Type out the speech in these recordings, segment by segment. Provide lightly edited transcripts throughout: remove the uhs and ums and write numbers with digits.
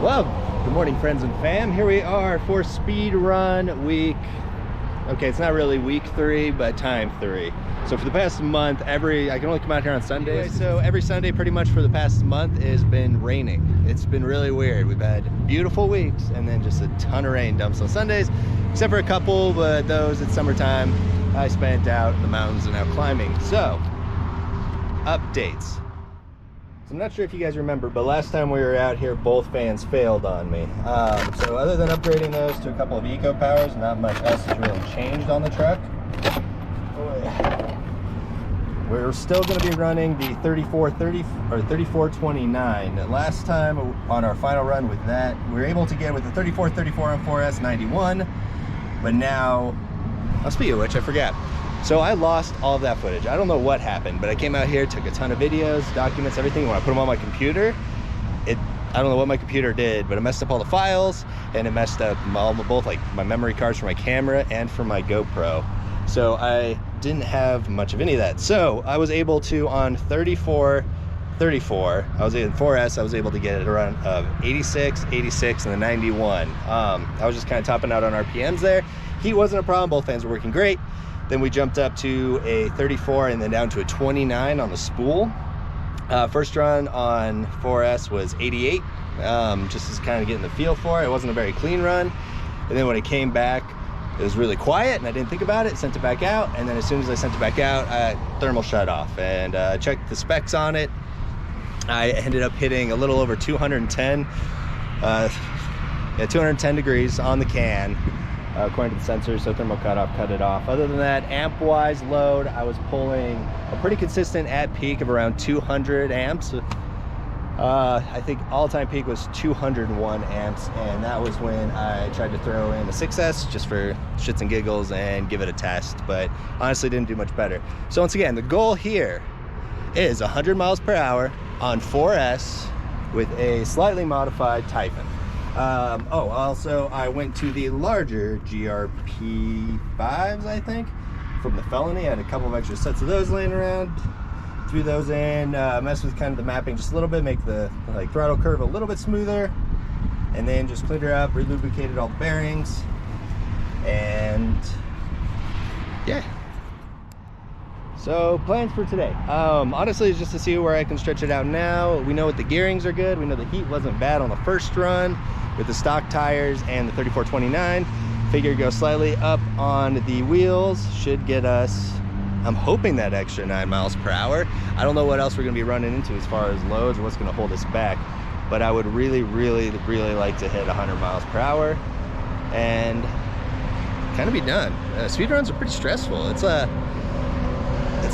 Well, good morning, friends and fam. Here we are for speed run week. Okay, it's not really week 3, but time 3. So for the past month, I can only come out here on Sundays. So every Sunday pretty much for the past month has been raining. It's been really weird. We've had beautiful weeks and then just a ton of rain dumps on Sundays, except for a couple, but those it's summertime. I spent out in the mountains and out climbing. So, updates. So I'm not sure if you guys remember, but last time we were out here, both fans failed on me. So other than upgrading those to a couple of eco powers, not much else has really changed on the truck. We're still going to be running the 3430 or 3429. Last time on our final run with that, we were able to get with the 3434 on 4S 91, but now, speaking of which, I forgot. So I lost all of that footage. I don't know what happened, but I came out here, took a ton of videos, documents, everything. When I put them on my computer, I don't know what my computer did, but it messed up all the files, and it messed up both like my memory cards for my camera and for my GoPro. So I didn't have much of any of that. So I was able to, on 3434, I was in 4S, I was able to get it around 86, 86, and the 91. I was just kind of topping out on RPMs there. Heat wasn't a problem, both fans were working great. Then we jumped up to a 34 and then down to a 29 on the spool. First run on 4S was 88, just as kind of getting the feel for it. It wasn't a very clean run. And then when it came back, it was really quiet and I didn't think about it, sent it back out. And then as soon as I sent it back out, thermal shut off, and checked the specs on it. I ended up hitting a little over 210, 210 degrees on the can. According to the sensor, so thermal cutoff cut it off. Other than that, amp-wise load, I was pulling a pretty consistent at peak of around 200 amps. I think all-time peak was 201 amps, and that was when I tried to throw in a 6S just for shits and giggles and give it a test, but honestly didn't do much better. So once again, the goal here is 100 miles per hour on 4S with a slightly modified Typhon. Also I went to the larger GRP5s, I think, from the Felony. I had a couple of extra sets of those laying around, threw those in, messed with kind of the mapping just a little bit, make the throttle curve a little bit smoother, and then just cleaned her up, re-lubricated all the bearings, and yeah. So plans for today, honestly, is just to see where I can stretch it out now. We know the gearings are good. We know the heat wasn't bad on the first run with the stock tires and the 3429. Figure go slightly up on the wheels should get us, I'm hoping, that extra 9 miles per hour. I don't know what else we're going to be running into as far as loads or what's going to hold us back, but I would really like to hit 100 miles per hour and kind of be done. Speed runs are pretty stressful. It's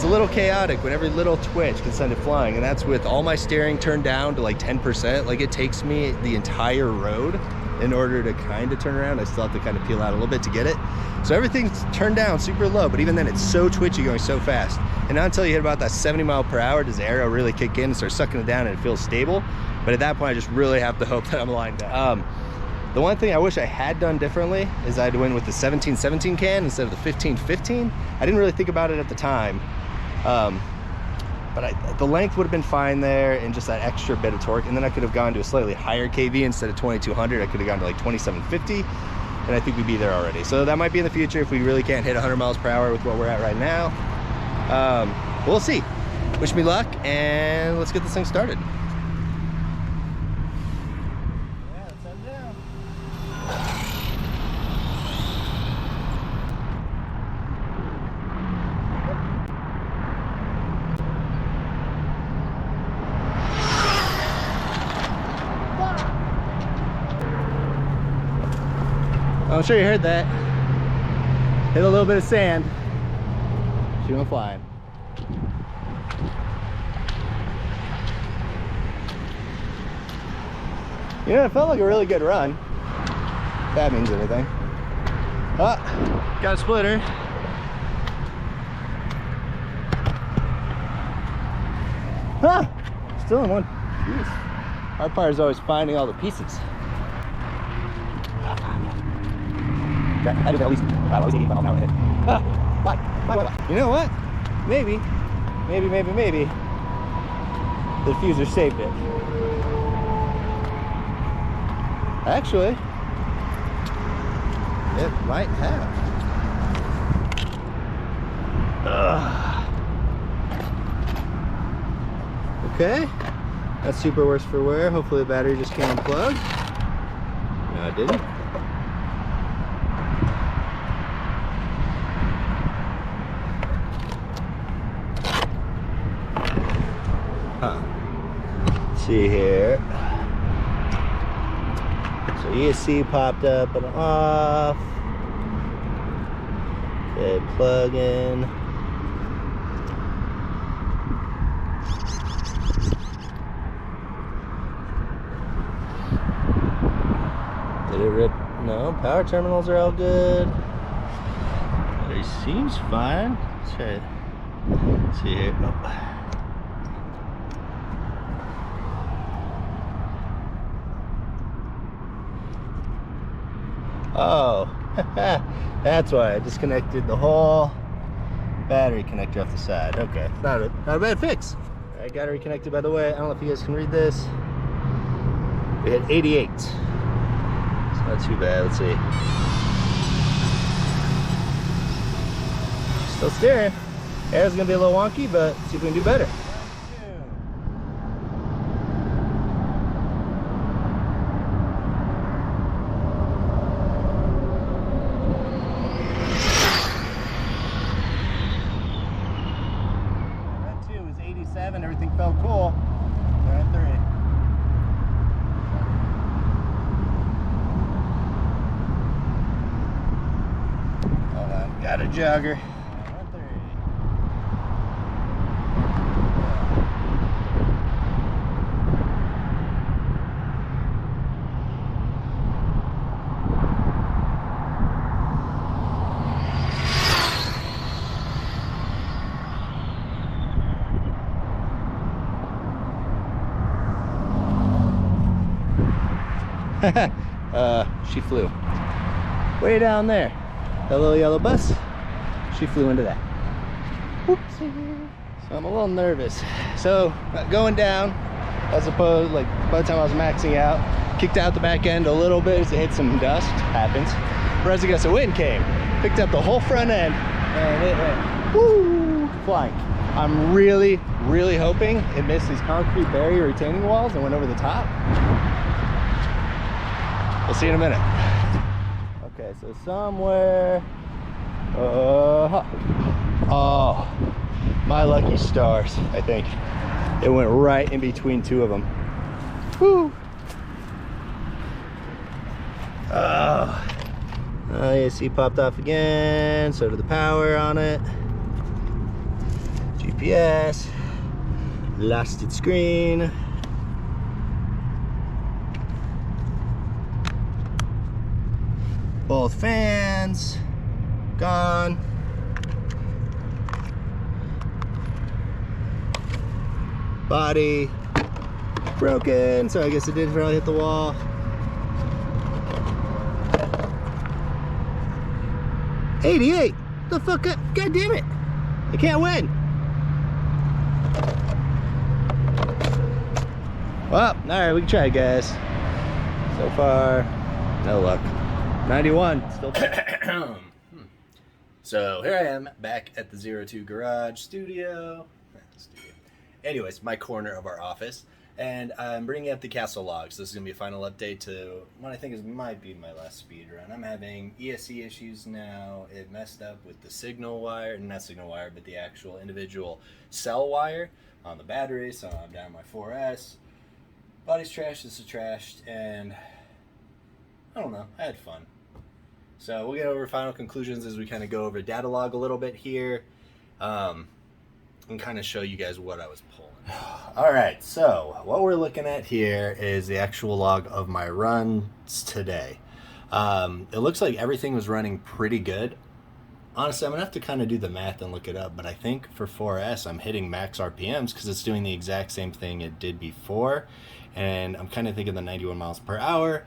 a little chaotic when every little twitch can send it flying, and that's with all my steering turned down to like 10%. Like, it takes me the entire road in order to kind of turn around. I still have to kind of peel out a little bit to get it. So everything's turned down super low, but even then it's so twitchy going so fast. And not until you hit about that 70 mile per hour does the aero really kick in and start sucking it down and it feels stable. But at that point, I just really have to hope that I'm lined up. The one thing I wish I had done differently is I'd went with the 1717 can instead of the 1515. I didn't really think about it at the time. But the length would have been fine there, and just that extra bit of torque, and then I could have gone to a slightly higher KV instead of 2200. I could have gone to like 2750, and I think we'd be there already. So that might be in the future if we really can't hit 100 miles per hour with what we're at right now. We'll see. Wish me luck, and let's get this thing started. Yeah, let's head down. I'm sure you heard that. Hit a little bit of sand. She went flying. You know, it felt like a really good run. If that means anything. Oh, got a splitter. Huh! Still in one piece. Hard part is always finding all the pieces. I do at least 80 miles an hour hit. Why? You know what? Maybe the diffuser saved it. Actually, it might have. Okay, that's super worse for wear. Hopefully the battery just came unplugged. No, it didn't. Huh. Let's see here. So ESC popped up and off. Okay, plug in. Did it rip? No, power terminals are all good. Battery seems fine. Let's try it. Let's see here. Oh, that's why I disconnected the whole battery connector off the side. Okay, not a bad fix. I got it reconnected, by the way. I don't know if you guys can read this. We hit 88. It's not too bad. Let's see. Still steering. Air's gonna be a little wonky, but see if we can do better. Everything felt cool. We're at 3. Hold on, got a jogger. We're at 3. She flew way down there. That little yellow bus, she flew into that. Whoopsie. So I'm a little nervous. So going down, as opposed, like by the time I was maxing out, kicked out the back end a little bit as it hit some dust. Happens. Whereas I guess the wind came, picked up the whole front end, and it went woo, flying. I'm really hoping it missed these concrete barrier retaining walls and went over the top. We'll see in a minute. Okay, so somewhere, oh, my lucky stars, I think. It went right in between 2 of them. Woo! Oh, ESC popped off again, so did the power on it. GPS, lost its screen. Both fans gone. Body broken, so I guess it did really hit the wall. $88. The fuck up? God damn it! I can't win. Well, all right, we can try it, guys. So far, no luck. 91, still. So here I am back at the 02 garage studio. Anyways, my corner of our office, and I'm bringing up the castle logs. This is gonna be a final update to what I think might be my last speed run. I'm having ESC issues now. It messed up with the signal wire, not signal wire, but the actual individual cell wire on the battery. So I'm down my 4S. Body's trashed, this is trashed, and I don't know, I had fun. So we'll get over final conclusions as we kind of go over data log a little bit here, and kind of show you guys what I was pulling. All right, so what we're looking at here is the actual log of my runs today. It looks like everything was running pretty good. Honestly, I'm gonna have to kind of do the math and look it up, but I think for 4S I'm hitting max RPMs because it's doing the exact same thing it did before, and I'm kind of thinking the 91 miles per hour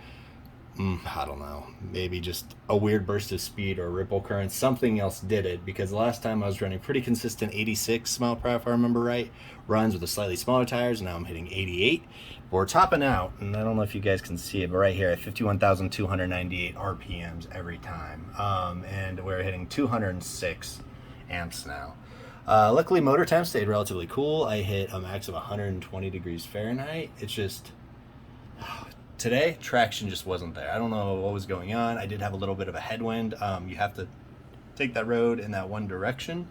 I don't know, maybe just a weird burst of speed or ripple current. Something else did it, because the last time I was running pretty consistent 86 mile per hour, if I remember right, runs with the slightly smaller tires. Now I'm hitting 88. But we're topping out, and I don't know if you guys can see it, but right here at 51,298 RPMs every time. And we're hitting 206 amps now. Luckily, motor temp stayed relatively cool. I hit a max of 120 degrees Fahrenheit. It's just... today, traction just wasn't there. I don't know what was going on. I did have a little bit of a headwind. You have to take that road in that one direction,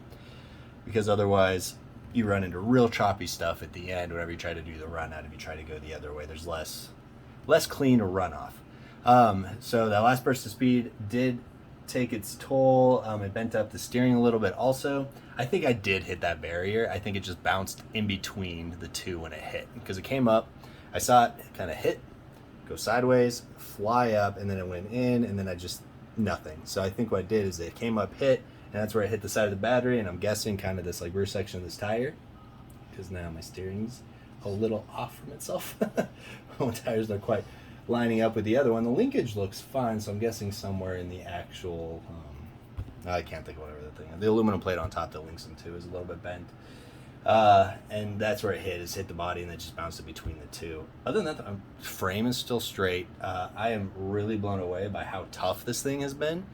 because otherwise you run into real choppy stuff at the end whenever you try to do the run out. If you try to go the other way, there's less clean runoff. So that last burst of speed did take its toll. It bent up the steering a little bit also. I think I did hit that barrier. I think it just bounced in between the two when it hit, because it came up. I saw it kind of hit, go sideways, fly up, and then it went in, and then I just nothing. So I think what I did is it came up, hit, and that's where I hit the side of the battery, and I'm guessing kind of this like rear section of this tire, because now my steering's a little off from itself. One tire's not quite lining up with the other one. The linkage looks fine, so I'm guessing somewhere in the actual I can't think of whatever the thing is. The aluminum plate on top that links them to is a little bit bent. And that's where it hit the body, and then just bounced it between the two. Other than that, the frame is still straight. I am really blown away by how tough this thing has been,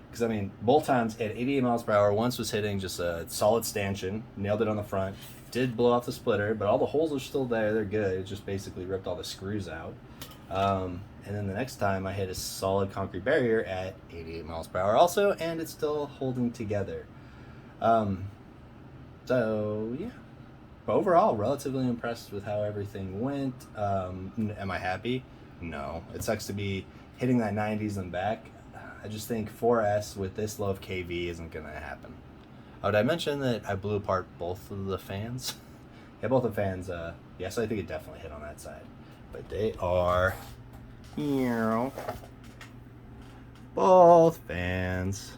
because I mean, both times at 88 miles per hour. Once was hitting just a solid stanchion, nailed it on the front, did blow off the splitter, but all the holes are still there, they're good. It just basically ripped all the screws out. And then the next time I hit a solid concrete barrier at 88 miles per hour also, and it's still holding together. So yeah, but overall, relatively impressed with how everything went. Am I happy? No. It sucks to be hitting that 90s and back. I just think 4S with this low of KV isn't going to happen. Oh, did I mention that I blew apart both of the fans? Yeah, both the fans, yeah, so I think it definitely hit on that side. But they are, both fans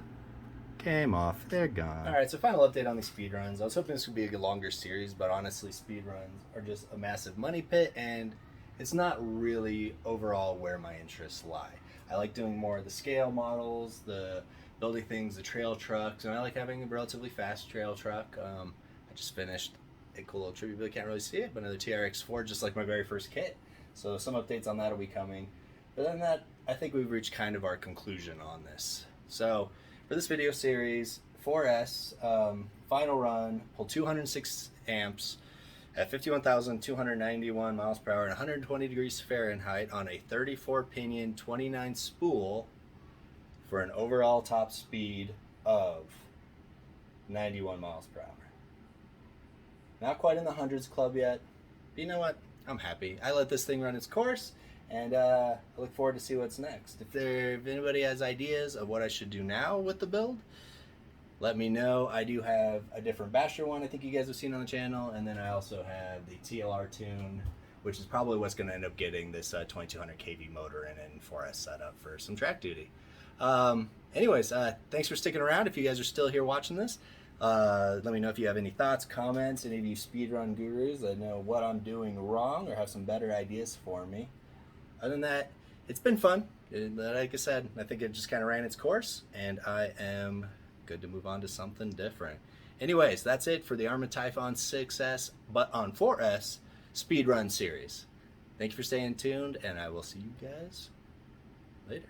came off, they're gone. All right, so final update on these speed runs. I was hoping this would be a longer series, but honestly, speed runs are just a massive money pit, and it's not really overall where my interests lie. I like doing more of the scale models, the building things, the trail trucks, and I like having a relatively fast trail truck. I just finished a cool little tribute, but you can't really see it, but another TRX4, just like my very first kit. So some updates on that will be coming. But then that, I think we've reached kind of our conclusion on this. So for this video series, 4S, final run, pulled 206 amps at 51,291 miles per hour and 120 degrees Fahrenheit on a 34 pinion 29 spool for an overall top speed of 91 miles per hour. Not quite in the hundreds club yet, but you know what? I'm happy. I let this thing run its course, and I look forward to see what's next. If anybody has ideas of what I should do now with the build, let me know. I do have a different basher one I think you guys have seen on the channel, and then I also have the TLR tune, which is probably what's going to end up getting this 2200 kV motor in and 4S setup for some track duty. Anyways, thanks for sticking around. If you guys are still here watching this, let me know if you have any thoughts, comments, any of you speedrun gurus that know what I'm doing wrong or have some better ideas for me. Other than that, it's been fun. Like I said, I think it just kind of ran its course, and I am good to move on to something different. Anyways, that's it for the Arrma Typhon 6S, but on 4S speedrun series. Thank you for staying tuned, and I will see you guys later.